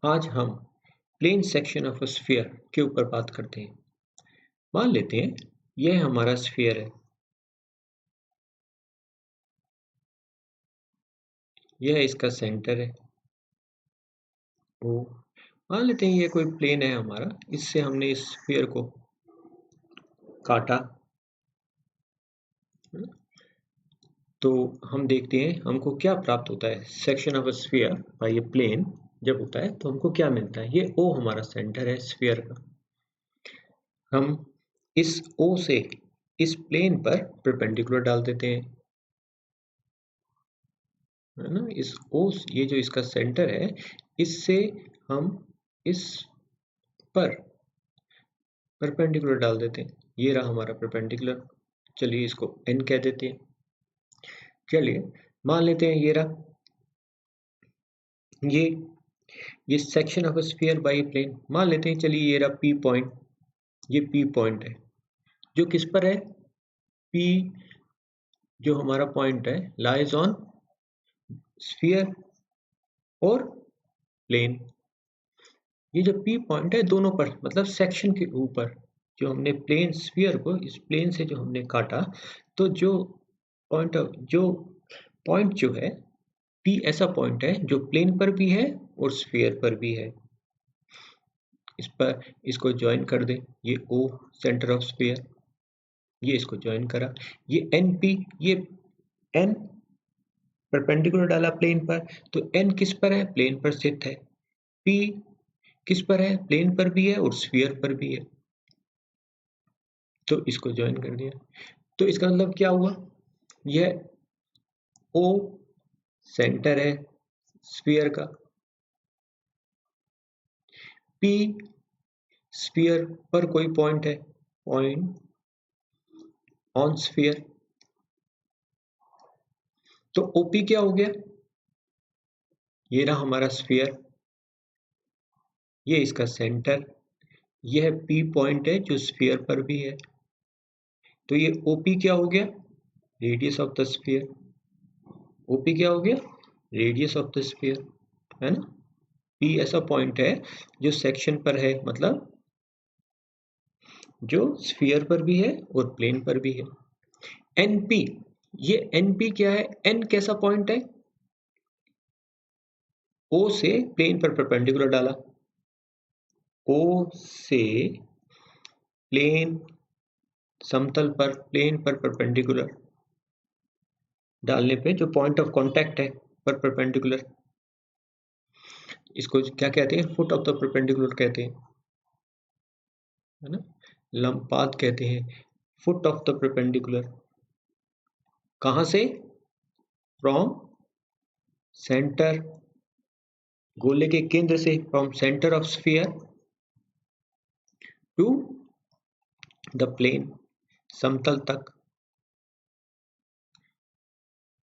आज हम plane section of a sphere के ऊपर बात करते हैं। मान लेते हैं यह हमारा स्फीयर है, यह इसका सेंटर है ओ। मान लेते हैं यह कोई प्लेन है हमारा, इससे हमने इस स्फीयर को काटा। तो हम देखते हैं हमको क्या प्राप्त होता है। Section of a sphere by a plane जब होता है तो हमको क्या मिलता है। ये ओ हमारा सेंटर है स्फीयर का। हम इस ओ से इस प्लेन पर परपेंडिकुलर डाल देते हैं, है ना। इस ओ, ये जो इसका सेंटर है, इससे हम इस पर परपेंडिकुलर डाल देते हैं। ये रहा हमारा परपेंडिकुलर। चलिए इसको n कह देते हैं। चलिए मान लेते हैं ये रहा ये section of sphere by plane. मान लेते हैं, चलिए ये रहा P पॉइंट। ये P पॉइंट है जो किस पर है। P जो हमारा पॉइंट है लाइज ऑन स्फीयर और प्लेन। ये जो P पॉइंट है दोनों पर, मतलब सेक्शन के ऊपर जो हमने प्लेन स्फीयर को इस प्लेन से जो हमने काटा, तो जो पॉइंट जो है P ऐसा पॉइंट है जो प्लेन पर भी है और स्फीयर पर भी है। इस पर इसको ज्वाइन कर दे, ये O सेंटर ऑफ स्फीयर, ये इसको ज्वाइन करा। ये NP, ये N परपेंडिकुलर डाला प्लेन पर, तो N किस पर है, प्लेन पर स्थित है। P किस पर है, प्लेन पर भी है और स्फीयर पर भी है, तो इसको ज्वाइन कर दिया। तो इसका मतलब क्या हुआ, यह O सेंटर है स्फीयर का, P स्फीयर पर कोई पॉइंट है, पॉइंट ऑन स्फीयर। तो OP क्या हो गया, ये रहा हमारा स्फीयर, ये इसका सेंटर, यह P पॉइंट है जो स्फीयर पर भी है। तो ये OP क्या हो गया, radius of the sphere. OP क्या हो गया, रेडियस ऑफ द स्फीयर, है ना। P ऐसा पॉइंट है जो सेक्शन पर है, मतलब जो स्फीयर पर भी है और प्लेन पर भी है। NP, ये NP क्या है, N कैसा पॉइंट है, O से प्लेन पर परपेंडिकुलर डाला, O से प्लेन समतल पर, प्लेन पर परपेंडिकुलर डालने पे जो पॉइंट ऑफ कांटेक्ट है पर परपेंडिकुलर, इसको क्या कहते हैं, फुट ऑफ द परपेंडिकुलर कहते हैं, है ना। लंब पाथ कहते हैं, फुट ऑफ द परपेंडिकुलर। कहां से, फ्रॉम सेंटर, गोले के केंद्र से, from centre of sphere to the plane, समतल तक।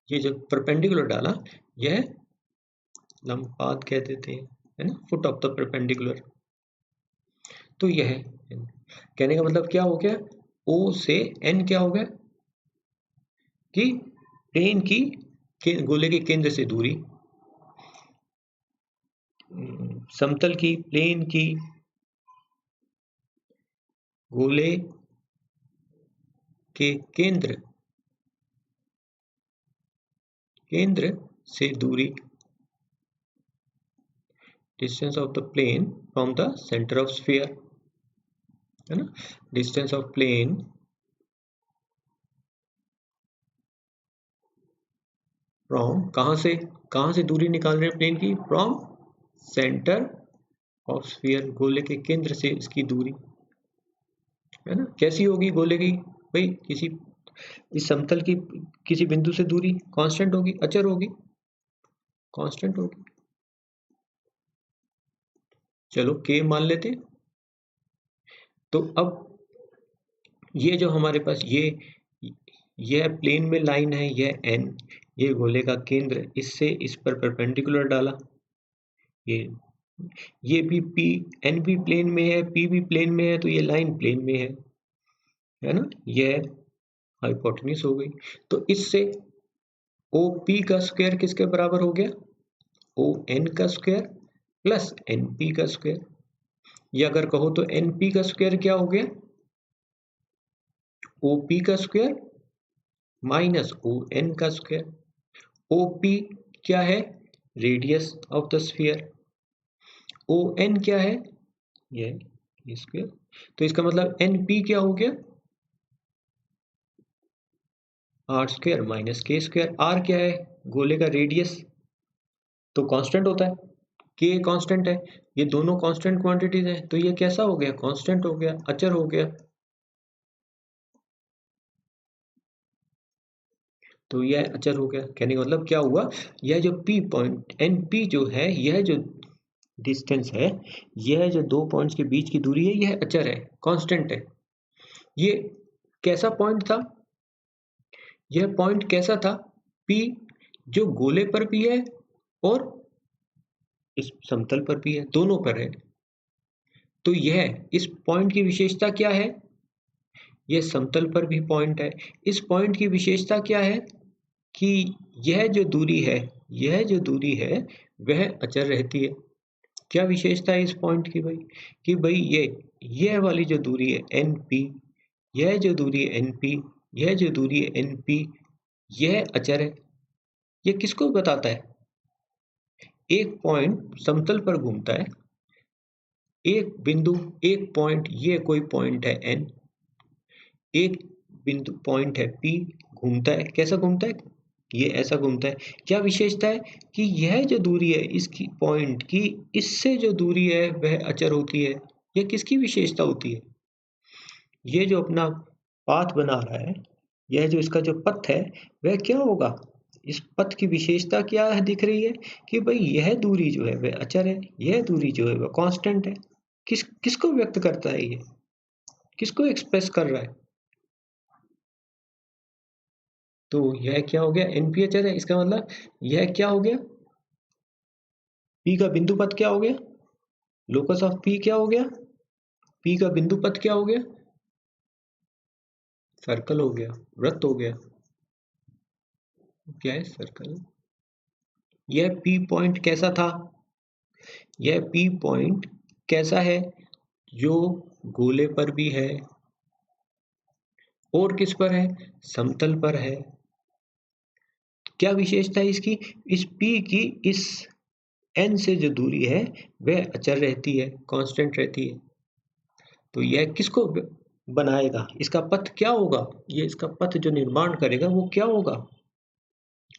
ये जो परपेंडिकुलर डाला यह लंब पाथ कह देते हैं, है ना, फुट ऑफ द परपेंडिकुलर। तो यह कहने का मतलब क्या हो गया, O से N क्या हो गया कि प्लेन की गोले के केंद्र से दूरी, समतल की, प्लेन की, गोले के केंद्र से दूरी, distance of the plane from the centre of sphere, है ना। डिस्टेंस ऑफ प्लेन फ्रॉम, कहां से दूरी निकाल रहे हैं प्लेन की, फ्रॉम सेंटर ऑफ स्फीयर, गोले के केंद्र से इसकी दूरी, है ना। कैसी होगी गोले की, भाई किसी इस समतल की किसी बिंदु से दूरी कांस्टेंट होगी, अचर होगी, कांस्टेंट होगी। चलो K मान लेते हैं। तो अब ये जो हमारे पास यह प्लेन में लाइन है, यह N, ये गोले का केंद्र, इससे इस पर परपेंडिकुलर डाला, ये भी P, N भी प्लेन में है, P भी प्लेन में है, तो ये लाइन प्लेन में है ना। यह हाइपोटेन्यूज हो गई। तो इससे OP का स्क्वायर किसके बराबर हो गया, ON का स्क्वायर प्लस एन पी का स्क्वायर, या अगर कहो तो एन पी का स्क्वायर क्या हो गया, ओ पी का स्क्वायर माइनस ओ एन का स्क्वायर। ओ पी क्या है, radius of the sphere, O N क्या है, ये स्क्वायर। तो इसका मतलब एन पी क्या हो गया, आर स्क्वायर माइनस के स्क्वायर। आर क्या है, गोले का रेडियस, तो कांस्टेंट होता है, के कांस्टेंट है, ये दोनों कांस्टेंट क्वांटिटीज हैं, तो ये कैसा हो गया, कांस्टेंट हो गया, अचर हो गया। तो यह अचर हो गया, कहने का मतलब क्या हुआ, यह जो पी पॉइंट एन पी जो है, यह जो डिस्टेंस है, यह जो दो पॉइंट्स के बीच की दूरी है, यह अचर है, कांस्टेंट है। ये कैसा पॉइंट था, यह पॉइंट कैसा था, पी जो गोले पर भी है और इस समतल पर भी है, दोनों पर है। तो यह इस पॉइंट की विशेषता क्या है, यह समतल पर भी पॉइंट है। इस पॉइंट की विशेषता क्या है कि यह जो दूरी है, यह जो दूरी है वह अचर रहती है। क्या विशेषता है इस पॉइंट की भाई, कि भाई यह वाली जो दूरी है एन पी, यह जो दूरी है एन पी, यह जो दूरी है एन पी, यह अचर है। यह किसको बताता है, एक पॉइंट समतल पर घूमता है, एक बिंदु, एक पॉइंट, ये कोई पॉइंट है एन, एक बिंदु पॉइंट है पी, घूमता है, कैसा घूमता है, ये ऐसा घूमता है। क्या विशेषता है कि यह जो दूरी है इसकी पॉइंट की, इससे जो दूरी है वह अचर होती है। यह किसकी विशेषता होती है, ये जो अपना पाथ बना रहा है, यह जो इसका जो पथ है वह क्या होगा, इस पथ की विशेषता क्या है दिख रही है कि भाई यह दूरी जो है वह अचर है, यह दूरी जो है वह कांस्टेंट है। किसको व्यक्त करता है, ये किसको एक्सप्रेस कर रहा है, तो यह क्या हो गया, एनपीएचआर है। इसका मतलब यह क्या हो गया, पी का बिंदु पथ क्या हो गया, लोकस ऑफ पी क्या हो गया, पी का बिंदु पथ क्या हो गया, सर्कल हो गया, वृत्त हो गया, क्या है, सर्कल। यह पी पॉइंट कैसा था, यह पी पॉइंट कैसा है, जो गोले पर भी है और किस पर है, समतल पर है। क्या विशेषता है इसकी, इस P की इस N से जो दूरी है वह अचर रहती है, कांस्टेंट रहती है। तो यह किसको बनाएगा, इसका पथ क्या होगा, ये इसका पथ जो निर्माण करेगा वो क्या होगा।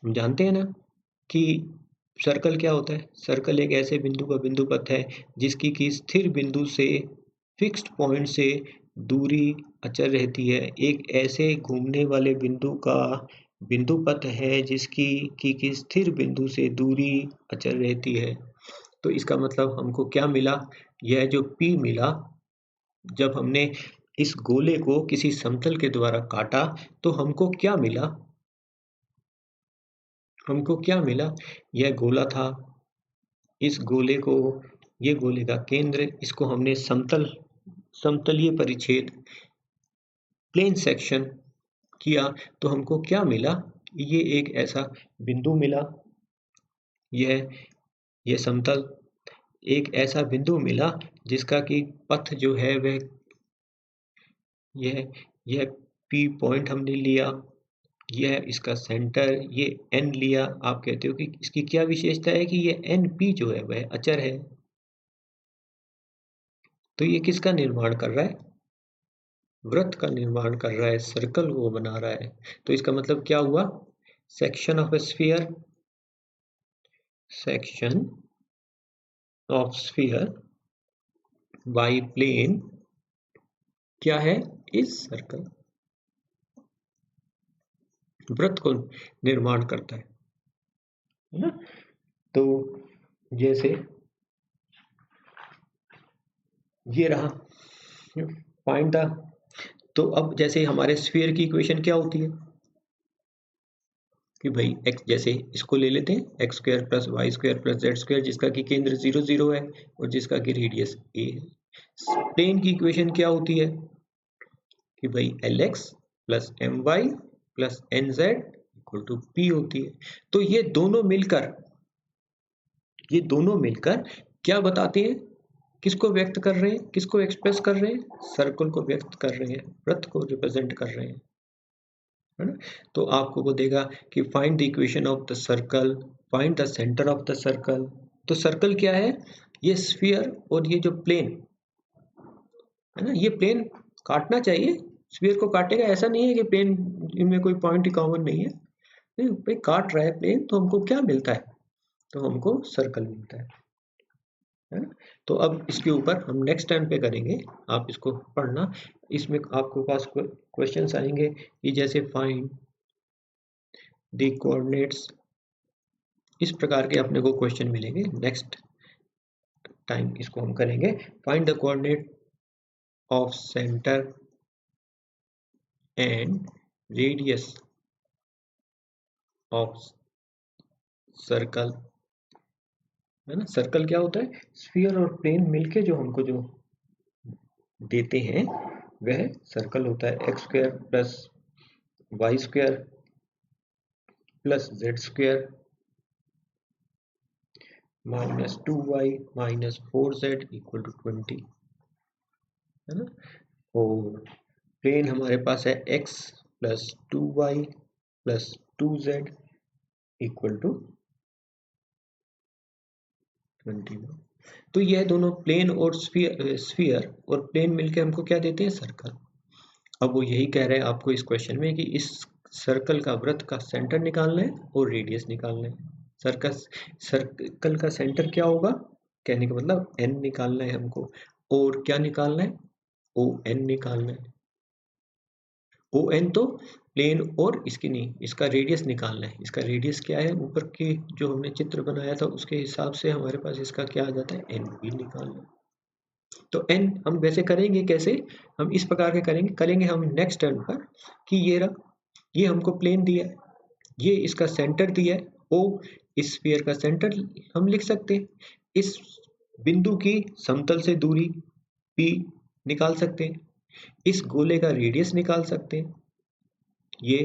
हम जानते हैं ना कि सर्कल क्या होता है, सर्कल एक ऐसे बिंदु का बिंदु पथ है जिसकी की स्थिर बिंदु से, फिक्स्ड पॉइंट से दूरी अचर रहती है। एक ऐसे घूमने वाले बिंदु का बिंदु पथ है जिसकी की स्थिर बिंदु से दूरी अचर रहती है। तो इसका मतलब हमको क्या मिला, यह जो P मिला, जब हमने इस गोले को किसी समतल के द्वारा काटा तो हमको क्या मिला, हमको क्या मिला, यह गोला था, इस गोले को, ये गोले का केंद्र, इसको हमने समतलीय परिच्छेद, प्लेन सेक्शन किया, तो हमको क्या मिला, ये एक ऐसा बिंदु मिला, यह समतल, एक ऐसा बिंदु मिला जिसका कि पथ जो है वह, यह P पॉइंट हमने लिया, यह इसका सेंटर, ये N लिया। आप कहते हो कि इसकी क्या विशेषता है कि ये NP जो है वह अचर है। तो ये किसका निर्माण कर रहा है, वृत्त का निर्माण कर रहा है, सर्कल वो बना रहा है। तो इसका मतलब क्या हुआ, section of sphere, section of sphere by plane क्या है, इस सर्कल, वृत्त को निर्माण करता है ना। तो जैसे ये रहा, फाइंड द, तो अब जैसे हमारे स्फीयर की इक्वेशन क्या होती है कि भाई x, जैसे इसको ले लेते हैं x square plus y square plus z square, जिसका कि केंद्र 0 0 है और जिसका कि रेडियस a है। प्लेन की इक्वेशन क्या होती है कि भाई Lx plus my plus nz equal to p होती है। तो ये दोनों मिलकर क्या बताते हैं, किसको व्यक्त कर रहे हैं, किसको एक्सप्रेस कर रहे हैं, सर्कल को व्यक्त कर रहे हैं, वृत्त को रिप्रेजेंट कर रहे हैं, है ना। तो आपको वो देगा कि find the equation of the circle, find the centre of the circle. तो सर्कल क्या है, ये स्फीयर और ये जो प्लेन है ना, ये प्लेन काटना चाहिए, स्फीयर को काटेगा, ऐसा नहीं है कि प्लेन इनमें कोई पॉइंट ही कॉमन नहीं है, नहीं भाई काट रहा है प्लेन, तो हमको क्या मिलता है, तो हमको सर्कल मिलता है ना। तो अब इसके ऊपर हम नेक्स्ट टाइम पे करेंगे, आप इसको पढ़ना, इसमें आपको पास क्वेश्चंस आएंगे कि जैसे फाइंड द कोऑर्डिनेट्स, इस प्रकार के अपने को क्वेश्चन मिलेंगे। नेक्स्ट टाइम इसको हम करेंगे, find the coordinate of centre and radius of circle, है ना। सर्कल क्या होता है, स्फीयर और प्लेन मिलके जो हमको जो देते हैं वह सर्कल होता है। X square plus y square plus z square minus 2y minus 4z equal to 20, है ना। और प्लेन हमारे पास है x plus 2y plus 2z equal to 21। तो यह दोनों प्लेन और स्फीयर और प्लेन मिलके हमको क्या देते हैं, सर्कल। अब वो यही कह रहे हैं आपको इस क्वेश्चन में कि इस सर्कल का वृत्त का सेंटर निकालना है और रेडियस निकालना है। सर्कल का सेंटर क्या होगा, कहने का मतलब n निकालना है हमको, और क्या निकालना है, ON निकालना है। ON तो प्लेन और इसकी नहीं, इसका रेडियस निकालना है। इसका रेडियस क्या है, ऊपर की जो हमने चित्र बनाया था उसके हिसाब से हमारे पास इसका क्या आ जाता है, NB निकालना है। तो n हम वैसे करेंगे कैसे, हम इस प्रकार के करेंगे हम नेक्स्ट टर्म पर, कि ये रहा, ये हमको प्लेन दिया है, ये इसका सेंटर दिया है O, इस स्फीयर का सेंटर हम लिख सकते हैं, इस बिंदु की समतल से दूरी P निकाल सकते हैं, इस गोले का रेडियस निकाल सकते हैं, ये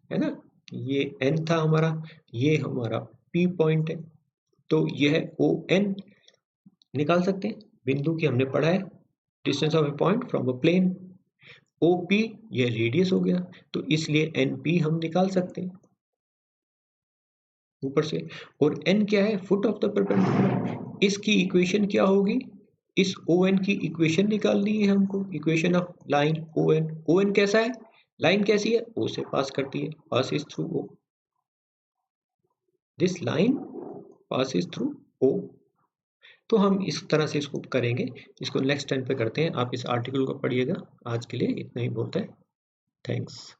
है ना, ये n था हमारा, ये हमारा P पॉइंट है, तो यह ON निकाल सकते हैं, बिंदु की हमने पढ़ा है, distance of a point from a plane. OP यह रेडियस हो गया, तो इसलिए NP हम निकाल सकते हैं ऊपर से। और n क्या है, फुट ऑफ द परपेंडिकुलर। इसकी इक्वेशन क्या होगी, इस ON की इक्वेशन निकालनी है हमको, equation of line ON। ON कैसा है, लाइन कैसी है, O से पास करती है, passes through O, this line passes through O। तो हम इस तरह से इसको करेंगे, इसको नेक्स्ट टाइम पे करते हैं। आप इस आर्टिकल को पढ़िएगा, आज के लिए इतना ही बहुत है। थैंक्स।